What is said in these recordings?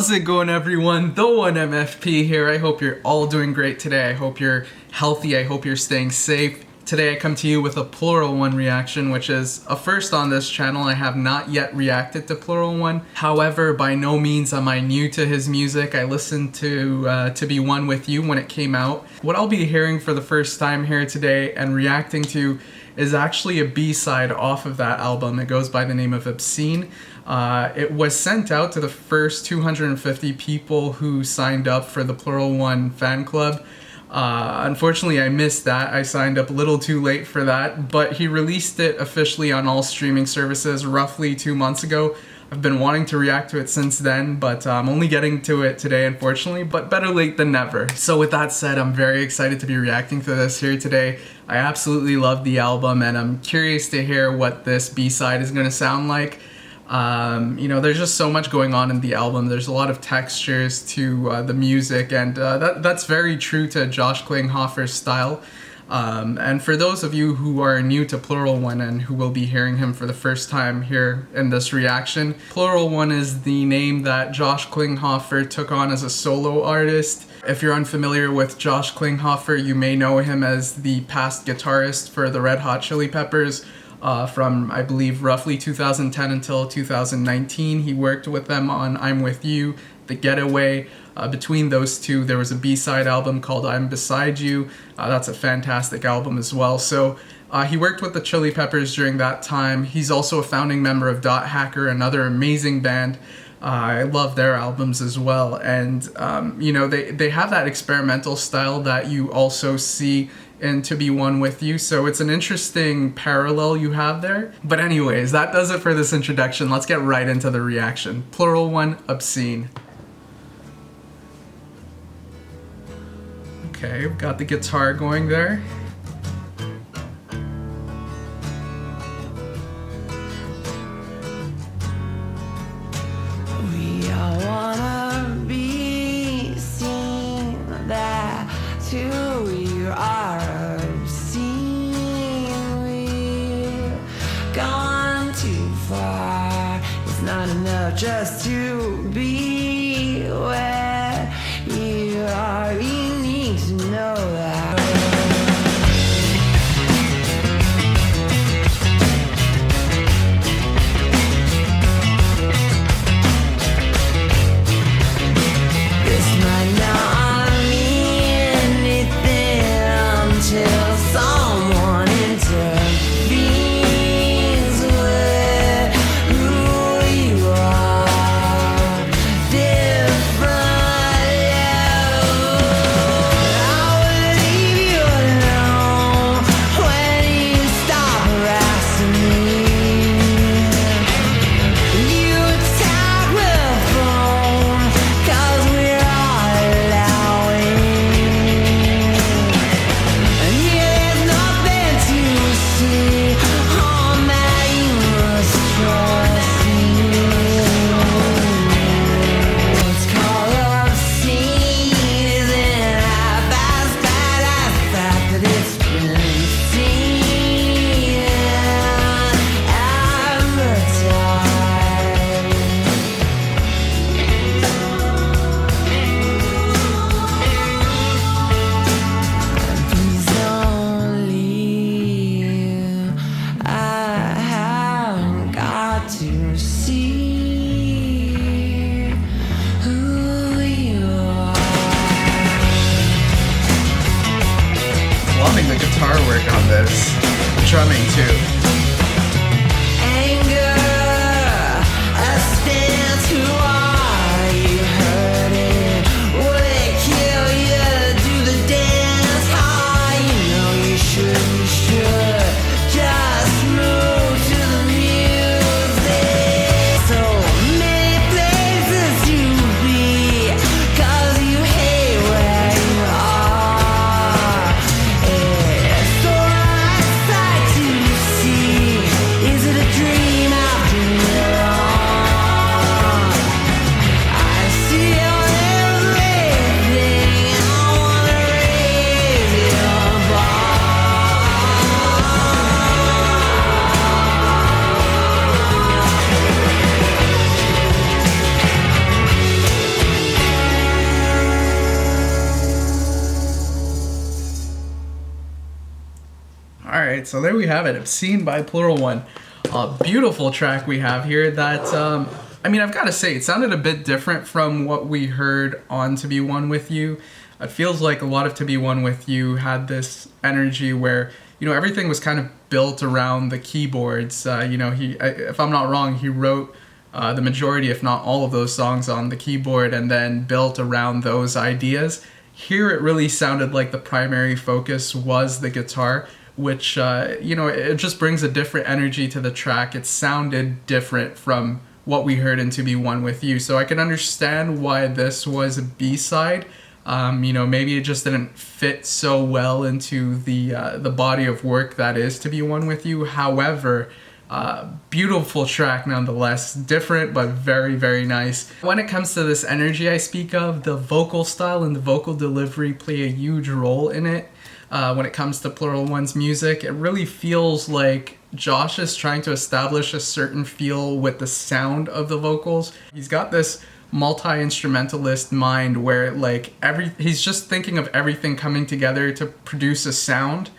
How's it going, everyone? The 1MFP here. I hope you're all doing great today. I hope you're healthy. I hope you're staying safe. Today I come to you with a Pluralone reaction, which is a first on this channel. I have not yet reacted to Pluralone. However, by no means am I new to his music. I listened to Be One With You when it came out. What I'll be hearing for the first time here today and reacting to is actually a B-side off of that album. It goes by the name of Obscene. It was sent out to the first 250 people who signed up for the Pluralone fan club. Unfortunately, I missed that. I signed up a little too late for that, but he released it officially on all streaming services roughly 2 months ago. I've been wanting to react to it since then, but I'm only getting to it today, unfortunately, but better late than never. So with that said, I'm very excited to be reacting to this here today. I absolutely love the album, and I'm curious to hear what this B-side is going to sound like. There's just so much going on in the album. There's a lot of textures to the music, and that's very true to Josh Klinghoffer's style. And for those of you who are new to Pluralone and who will be hearing him for the first time here in this reaction, Pluralone is the name that Josh Klinghoffer took on as a solo artist. If you're unfamiliar with Josh Klinghoffer, you may know him as the past guitarist for the Red Hot Chili Peppers. From, I believe, roughly 2010 until 2019. He worked with them on I'm With You, The Getaway. Between those two, there was a B-side album called I'm Beside You. That's a fantastic album as well. So he worked with the Chili Peppers during that time. He's also a founding member of Dot Hacker, another amazing band. I love their albums as well. And, they have that experimental style that you also see in To Be One With You, so it's an interesting parallel you have there. But anyways, that does it for this introduction. Let's get right into the reaction. Pluralone, Obscene. Okay, we've got the guitar going there. We all wanna be seen that too. We are obscene. We've gone too far. It's not enough just to be where you are. You need to know that. Loving the guitar work on this. Drumming too. See Alright, so there we have it. Obscene by Pluralone. A beautiful track we have here that, I mean, I've got to say, it sounded a bit different from what we heard on To Be One With You. It feels like a lot of To Be One With You had this energy where, you know, everything was kind of built around the keyboards. You know, if I'm not wrong, he wrote the majority, if not all of those songs on the keyboard and then built around those ideas. Here it really sounded like the primary focus was the guitar, which, you know, it just brings a different energy to the track. It sounded different from what we heard in To Be One With You. So I can understand why this was a B-side. You know, maybe it just didn't fit so well into the body of work that is To Be One With You. However, beautiful track nonetheless, different but very, very nice. When it comes to this energy I speak of, the vocal style and the vocal delivery play a huge role in it. When it comes to Pluralone's music, it really feels like Josh is trying to establish a certain feel with the sound of the vocals. He's got this multi-instrumentalist mind where like he's just thinking of everything coming together to produce a sound.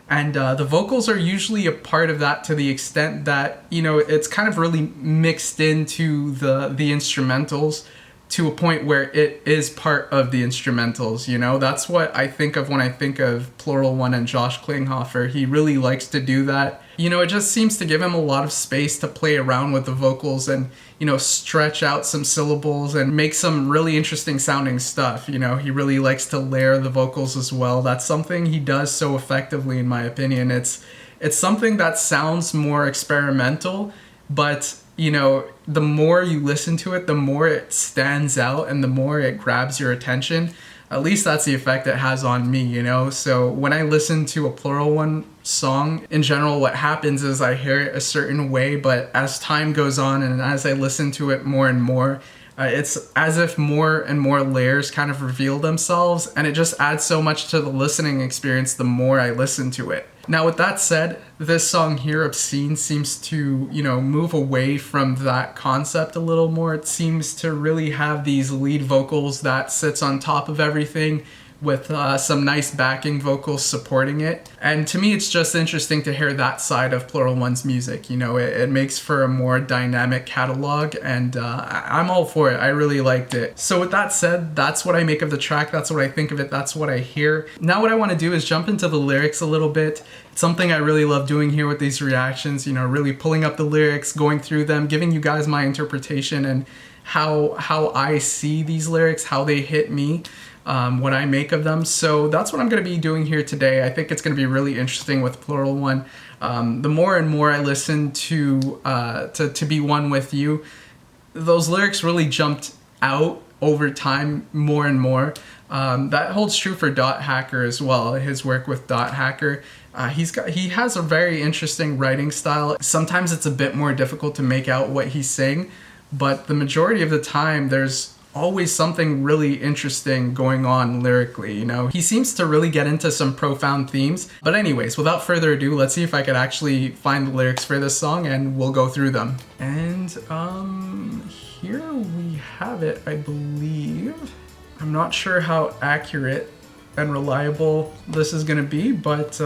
And the vocals are usually a part of that to the extent that, you know, it's kind of really mixed into the instrumentals to a point where it is part of the instrumentals, you know? That's what I think of when I think of Pluralone and Josh Klinghoffer. He really likes to do that. You know, it just seems to give him a lot of space to play around with the vocals and, you know, stretch out some syllables and make some really interesting sounding stuff. You know, he really likes to layer the vocals as well. That's something he does so effectively, in my opinion. It's something that sounds more experimental, but you know, the more you listen to it, the more it stands out and the more it grabs your attention. At least that's the effect it has on me, you know? So when I listen to a Pluralone song, in general, what happens is I hear it a certain way, but as time goes on and as I listen to it more and more, it's as if more and more layers kind of reveal themselves, and it just adds so much to the listening experience the more I listen to it. Now, with that said, this song here, Obscene, seems to, you know, move away from that concept a little more. It seems to really have these lead vocals that sits on top of everything with some nice backing vocals supporting it. And to me, it's just interesting to hear that side of Pluralone's music. You know, it makes for a more dynamic catalog, and I'm all for it. I really liked it. So with that said, that's what I make of the track. That's what I think of it. That's what I hear. Now what I want to do is jump into the lyrics a little bit. It's something I really love doing here with these reactions, you know, really pulling up the lyrics, going through them, giving you guys my interpretation and how I see these lyrics, how they hit me. What I make of them. So that's what I'm going to be doing here today. I think it's going to be really interesting with Pluralone. The more and more I listen to Be One With You, those lyrics really jumped out over time more and more. That holds true for Dot Hacker as well, his work with Dot Hacker. He has a very interesting writing style. Sometimes it's a bit more difficult to make out what he's saying, but the majority of the time there's always something really interesting going on lyrically, you know? He seems to really get into some profound themes. But anyways, without further ado, let's see if I could actually find the lyrics for this song and we'll go through them. And here we have it, I believe. I'm not sure how accurate and reliable this is gonna be, but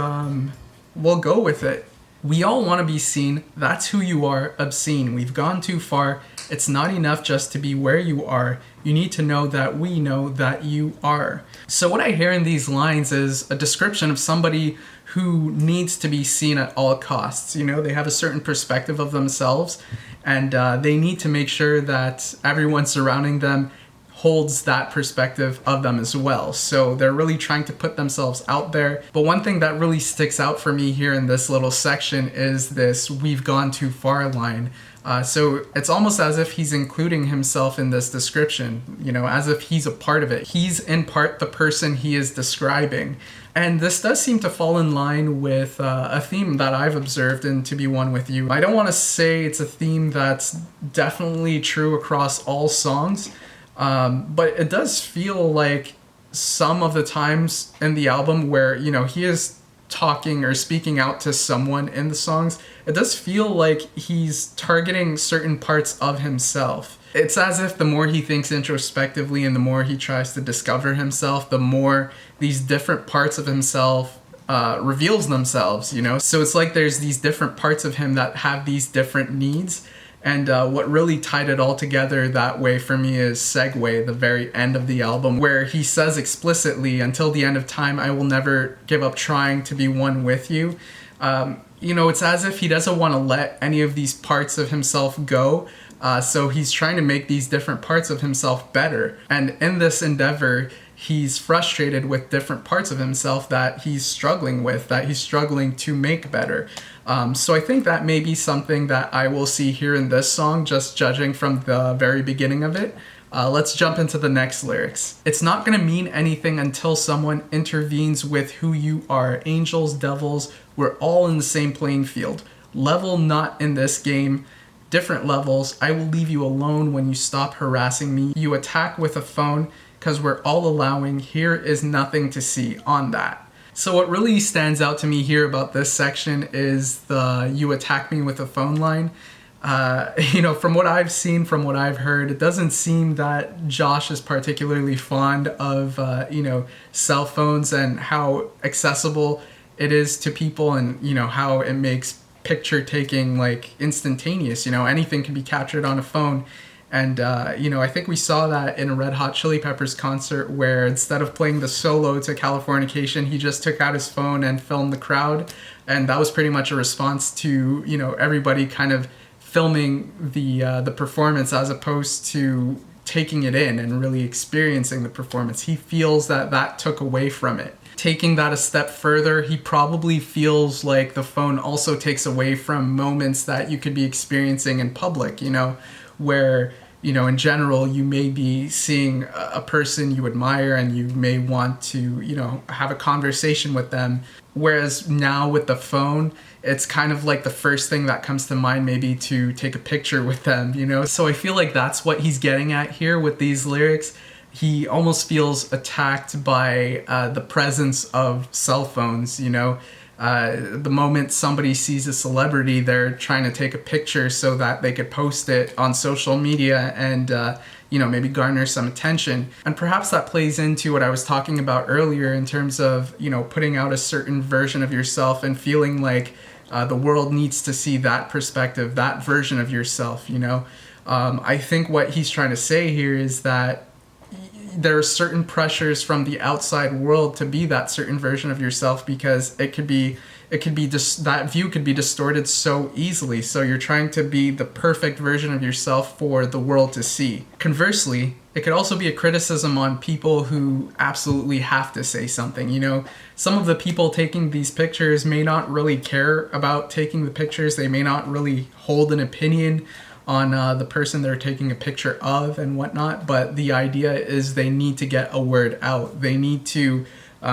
we'll go with it. We all want to be seen, that's who you are, obscene. We've gone too far, it's not enough just to be where you are. You need to know that we know that you are. So what I hear in these lines is a description of somebody who needs to be seen at all costs. You know, they have a certain perspective of themselves, and they need to make sure that everyone surrounding them holds that perspective of them as well. So they're really trying to put themselves out there. But one thing that really sticks out for me here in this little section is this "we've gone too far" line. So it's almost as if he's including himself in this description, you know, as if he's a part of it. He's in part the person he is describing. And this does seem to fall in line with a theme that I've observed in To Be One With You. I don't want to say it's a theme that's definitely true across all songs, but it does feel like some of the times in the album where, you know, he is talking or speaking out to someone in the songs, it does feel like he's targeting certain parts of himself. It's as if the more he thinks introspectively and the more he tries to discover himself, the more these different parts of himself reveals themselves, you know? So it's like there's these different parts of him that have these different needs. And what really tied it all together that way for me is Segue, the very end of the album, where he says explicitly, until the end of time, I will never give up trying to be one with you. You know, it's as if he doesn't want to let any of these parts of himself go. So he's trying to make these different parts of himself better. And in this endeavor, he's frustrated with different parts of himself that he's struggling with, that he's struggling to make better. So I think that may be something that I will see here in this song, just judging from the very beginning of it. Let's jump into the next lyrics. It's not gonna mean anything until someone intervenes with who you are. Angels, devils, we're all in the same playing field. Level not in this game. Different levels. I will leave you alone when you stop harassing me. You attack with a phone because we're all allowing. Here is nothing to see on that. So what really stands out to me here about this section is the you attack me with a phone line. You know, from what I've seen, from what I've heard, it doesn't seem that Josh is particularly fond of, you know, cell phones and how accessible it is to people, and, you know, how it makes picture taking like instantaneous. You know, anything can be captured on a phone. And, you know, I think we saw that in a Red Hot Chili Peppers concert where instead of playing the solo to Californication, he just took out his phone and filmed the crowd. And that was pretty much a response to, you know, everybody kind of filming the performance as opposed to taking it in and really experiencing the performance. He feels that that took away from it. Taking that a step further, he probably feels like the phone also takes away from moments that you could be experiencing in public, you know, where, you know, in general, you may be seeing a person you admire and you may want to, you know, have a conversation with them. Whereas now with the phone, it's kind of like the first thing that comes to mind, maybe to take a picture with them, you know? So I feel like that's what he's getting at here with these lyrics. He almost feels attacked by the presence of cell phones, you know? The moment somebody sees a celebrity, they're trying to take a picture so that they could post it on social media and, you know, maybe garner some attention. And perhaps that plays into what I was talking about earlier in terms of, you know, putting out a certain version of yourself and feeling like the world needs to see that perspective, that version of yourself, you know? I think what he's trying to say here is that there are certain pressures from the outside world to be that certain version of yourself, because it could be just that view could be distorted so easily. So you're trying to be the perfect version of yourself for the world to see. Conversely, it could also be a criticism on people who absolutely have to say something. You know, some of the people taking these pictures may not really care about taking the pictures. They may not really hold an opinion on the person they're taking a picture of and whatnot, but the idea is they need to get a word out. They need to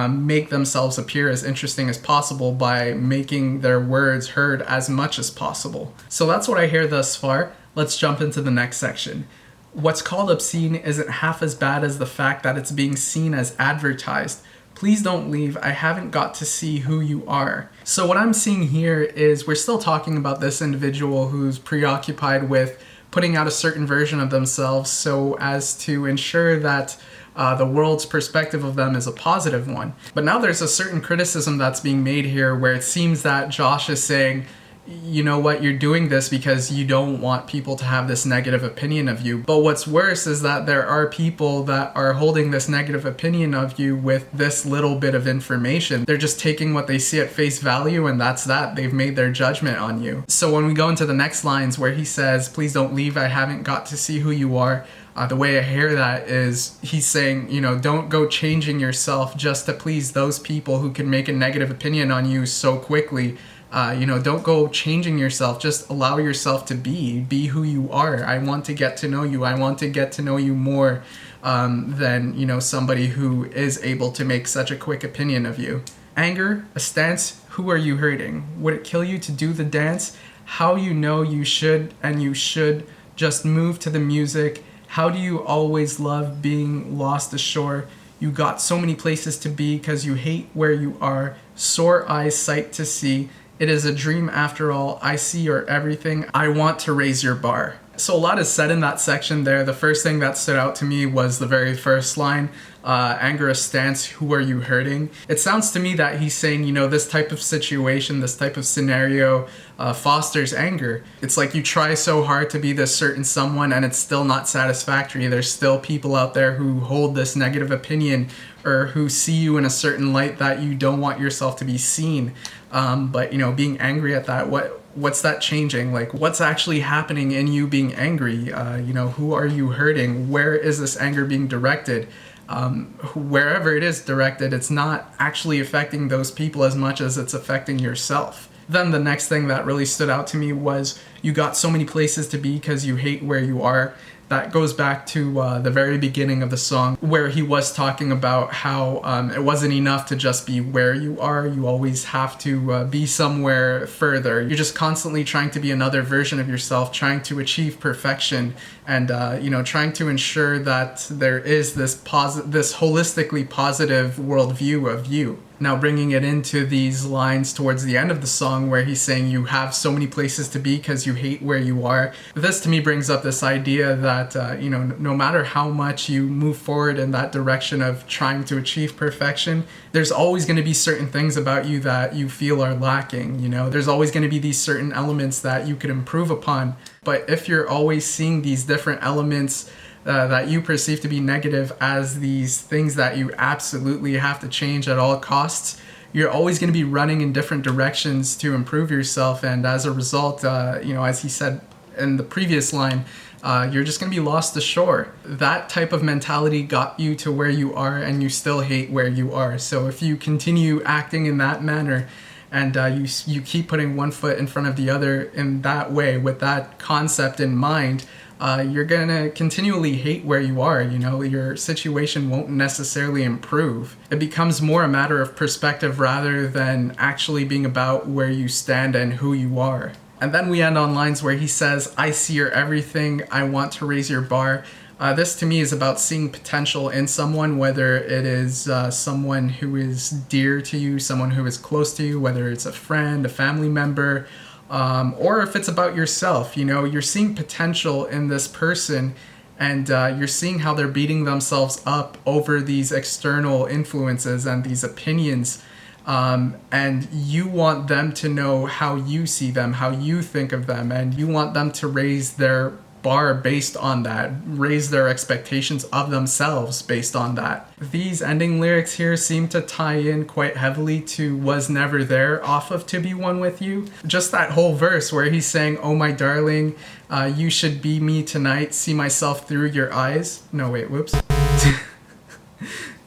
make themselves appear as interesting as possible by making their words heard as much as possible. So that's what I hear thus far. Let's jump into the next section. What's called obscene isn't half as bad as the fact that it's being seen as advertised. Please don't leave, I haven't got to see who you are. So what I'm seeing here is we're still talking about this individual who's preoccupied with putting out a certain version of themselves so as to ensure that the world's perspective of them is a positive one. But now there's a certain criticism that's being made here where it seems that Josh is saying, you know what, you're doing this because you don't want people to have this negative opinion of you. But what's worse is that there are people that are holding this negative opinion of you with this little bit of information. They're just taking what they see at face value, and that's that. They've made their judgment on you. So when we go into the next lines where he says, please don't leave, I haven't got to see who you are. The way I hear that is he's saying, you know, don't go changing yourself just to please those people who can make a negative opinion on you so quickly. You know, don't go changing yourself. Just allow yourself to be who you are. I want to get to know you. I want to get to know you more than, you know, somebody who is able to make such a quick opinion of you. Anger, a stance, who are you hurting? Would it kill you to do the dance? How you know you should and you should just move to the music. How do you always love being lost ashore? You got so many places to be because you hate where you are. Sore eyes sight to see. It is a dream after all. I see your everything. I want to raise your bar. So a lot is said in that section there. The first thing that stood out to me was the very first line. anger a stance, who are you hurting? It sounds to me that he's saying, you know, this type of situation, this type of scenario fosters anger. It's like you try so hard to be this certain someone and it's still not satisfactory. There's still people out there who hold this negative opinion or who see you in a certain light that you don't want yourself to be seen. But, you know, being angry at that, what's that changing? Like, what's actually happening in you being angry? You know, who are you hurting? Where is this anger being directed? Wherever it is directed, it's not actually affecting those people as much as it's affecting yourself. Then the next thing that really stood out to me was, you got so many places to be because you hate where you are. That goes back to the very beginning of the song, where he was talking about how it wasn't enough to just be where you are. You always have to be somewhere further. You're just constantly trying to be another version of yourself, trying to achieve perfection, and you know, trying to ensure that there is this holistically positive worldview of you. Now bringing it into these lines towards the end of the song where he's saying you have so many places to be because you hate where you are. This to me brings up this idea that, you know, no matter how much you move forward in that direction of trying to achieve perfection, there's always going to be certain things about you that you feel are lacking. You know, there's always going to be these certain elements that you could improve upon. But if you're always seeing these different elements that you perceive to be negative as these things that you absolutely have to change at all costs, you're always going to be running in different directions to improve yourself. And as a result, you know, as he said in the previous line, you're just going to be lost ashore. That type of mentality got you to where you are, and you still hate where you are. So if you continue acting in that manner, and you keep putting one foot in front of the other in that way, with that concept in mind, you're gonna continually hate where you are. You know, your situation won't necessarily improve. It becomes more a matter of perspective rather than actually being about where you stand and who you are. And then we end on lines where he says, I see your everything, I want to raise your bar. This to me is about seeing potential in someone, whether it is someone who is dear to you, someone who is close to you, whether it's a friend, a family member, or if it's about yourself. You know, you're seeing potential in this person, and you're seeing how they're beating themselves up over these external influences and these opinions. And you want them to know how you see them, how you think of them, and you want them to raise their bar based on that, raise their expectations of themselves based on that. These ending lyrics here seem to tie in quite heavily to Was Never There off of To Be One With You. Just that whole verse where he's saying, oh my darling, you should be me tonight, see myself through your eyes. No, wait, whoops.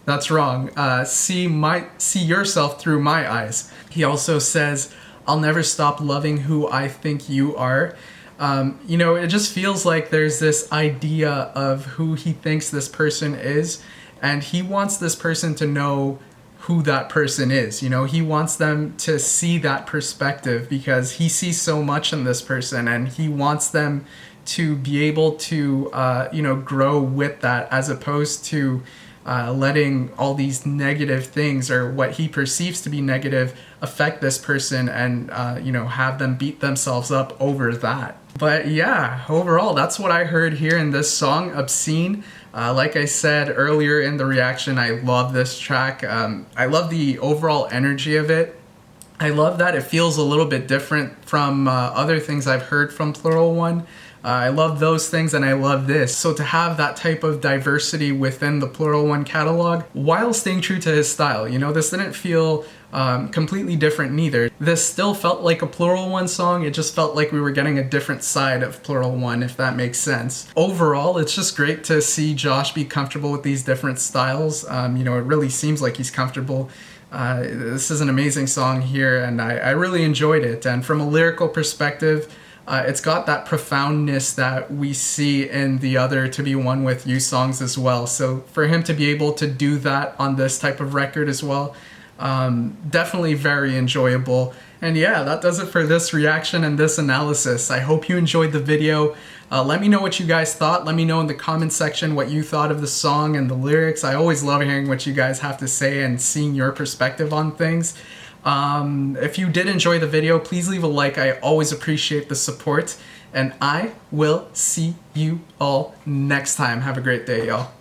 That's wrong. See yourself through my eyes. He also says, I'll never stop loving who I think you are. You know, it just feels like there's this idea of who he thinks this person is, and he wants this person to know who that person is. You know, he wants them to see that perspective because he sees so much in this person, and he wants them to be able to, you know, grow with that, as opposed to letting all these negative things, or what he perceives to be negative, affect this person and, you know, have them beat themselves up over that. But yeah, overall, that's what I heard here in this song, Obscene. Like I said earlier in the reaction, I love this track. I love the overall energy of it. I love that it feels a little bit different from other things I've heard from Pluralone. I love those things, and I love this. So to have that type of diversity within the Pluralone catalog while staying true to his style, you know, this didn't feel completely different neither. This still felt like a Pluralone song. It just felt like we were getting a different side of Pluralone, if that makes sense. Overall, it's just great to see Josh be comfortable with these different styles. You know, it really seems like he's comfortable. This is an amazing song here, and I really enjoyed it. And from a lyrical perspective, it's got that profoundness that we see in the other To Be One With You songs as well. So for him to be able to do that on this type of record as well, definitely very enjoyable. And yeah, that does it for this reaction and this analysis. I hope you enjoyed the video. Let me know what you guys thought. Let me know in the comment section what you thought of the song and the lyrics. I always love hearing what you guys have to say and seeing your perspective on things. If you did enjoy the video, please leave a like. I always appreciate the support, and I will see you all next time. Have a great day, y'all.